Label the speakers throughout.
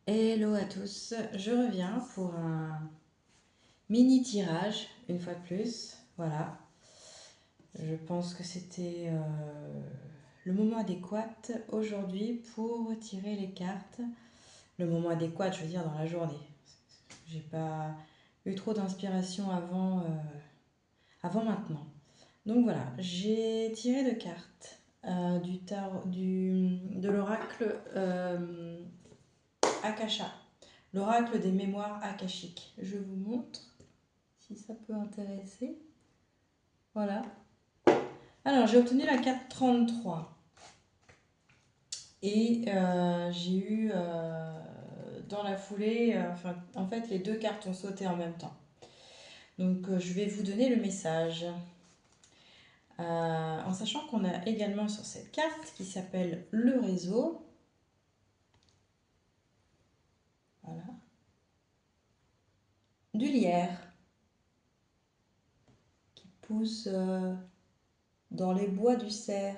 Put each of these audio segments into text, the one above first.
Speaker 1: Hello à tous, je reviens pour un mini tirage, une fois de plus. Voilà, je pense que c'était le moment adéquat aujourd'hui pour tirer les cartes. Le moment adéquat, je veux dire, dans la journée. J'ai pas eu trop d'inspiration avant maintenant. Donc voilà, j'ai tiré deux cartes de l'oracle Akasha. L'oracle des mémoires akashiques. Je vous montre si ça peut intéresser. Voilà. Alors, j'ai obtenu la carte 33. Et j'ai eu dans la foulée, en fait, les deux cartes ont sauté en même temps. Donc, je vais vous donner le message. En sachant qu'on a également sur cette carte qui s'appelle le réseau. Voilà. Du lierre qui pousse dans les bois du cerf.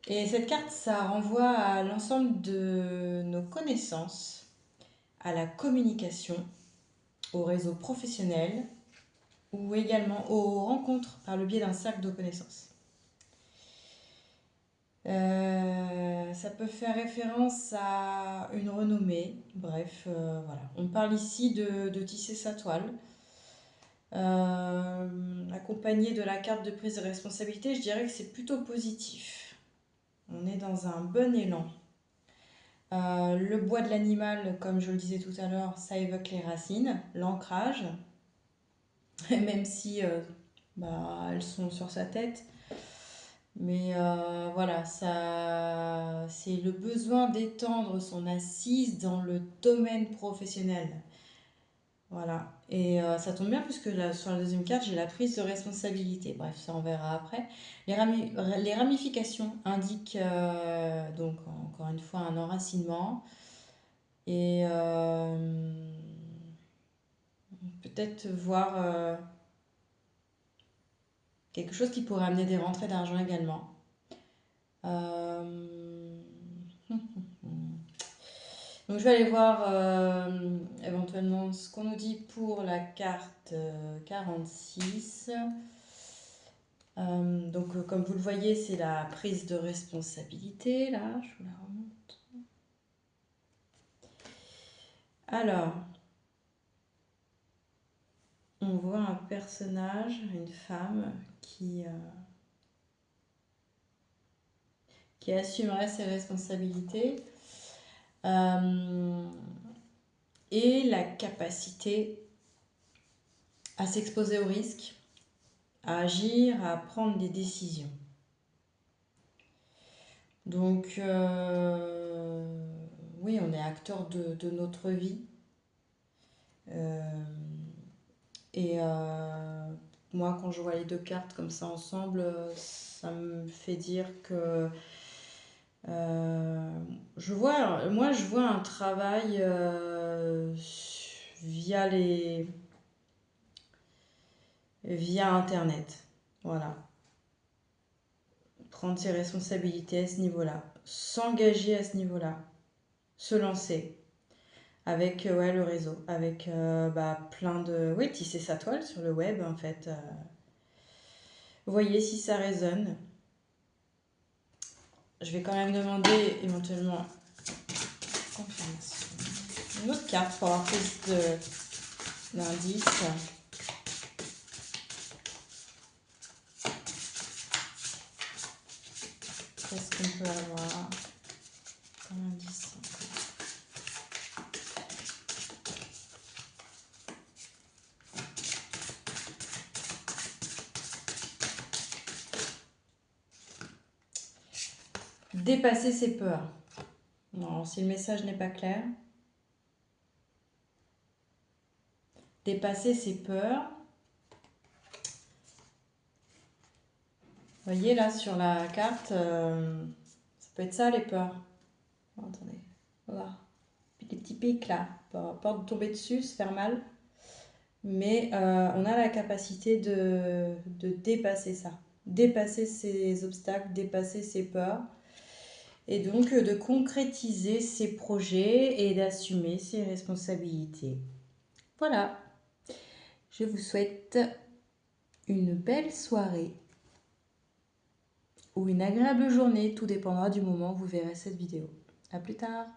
Speaker 1: Et cette carte, ça renvoie à l'ensemble de nos connaissances, à la communication, au réseau professionnel ou également aux rencontres par le biais d'un cercle de connaissances. Ça peut faire référence à une renommée, bref, voilà. On parle ici de tisser sa toile. Accompagné de la carte de prise de responsabilité, je dirais que c'est plutôt positif. On est dans un bon élan. Le bois de l'animal, comme je le disais tout à l'heure, ça évoque les racines, l'ancrage, même si elles sont sur sa tête. Mais voilà, c'est le besoin d'étendre son assise dans le domaine professionnel. Voilà, et ça tombe bien puisque sur la deuxième carte, j'ai la prise de responsabilité. Bref, ça on verra après. Les ramifications indiquent donc encore une fois un enracinement. Et peut-être voir quelque chose qui pourrait amener des rentrées d'argent également. Donc je vais aller voir éventuellement ce qu'on nous dit pour la carte 46. Donc comme vous le voyez, c'est la prise de responsabilité. Là, je vous la remonte. Alors, on voit un personnage, une femme qui assumerait ses responsabilités et la capacité à s'exposer au risque, à agir, à prendre des décisions. Donc, oui, on est acteur de notre vie. Et moi, quand je vois les deux cartes comme ça ensemble, ça me fait dire que je vois un travail via Internet. Voilà. Prendre ses responsabilités à ce niveau-là. S'engager à ce niveau-là. Se lancer. Avec le réseau. Avec plein de... Oui, tisser sa toile sur le web, en fait. Voyez si ça résonne. Je vais quand même demander éventuellement confirmation. Une autre carte pour avoir plus d'indices. Qu'est-ce qu'on peut avoir comme indice? Dépasser ses peurs. Non, si le message n'est pas clair. Dépasser ses peurs. Vous voyez là sur la carte, ça peut être ça les peurs. Oh, attendez, voilà. Les petits pics là, peur de tomber dessus, se faire mal. Mais on a la capacité de dépasser ça. Dépasser ses obstacles, dépasser ses peurs. et donc de concrétiser ses projets et d'assumer ses responsabilités. Voilà, je vous souhaite une belle soirée ou une agréable journée, tout dépendra du moment où vous verrez cette vidéo. À plus tard!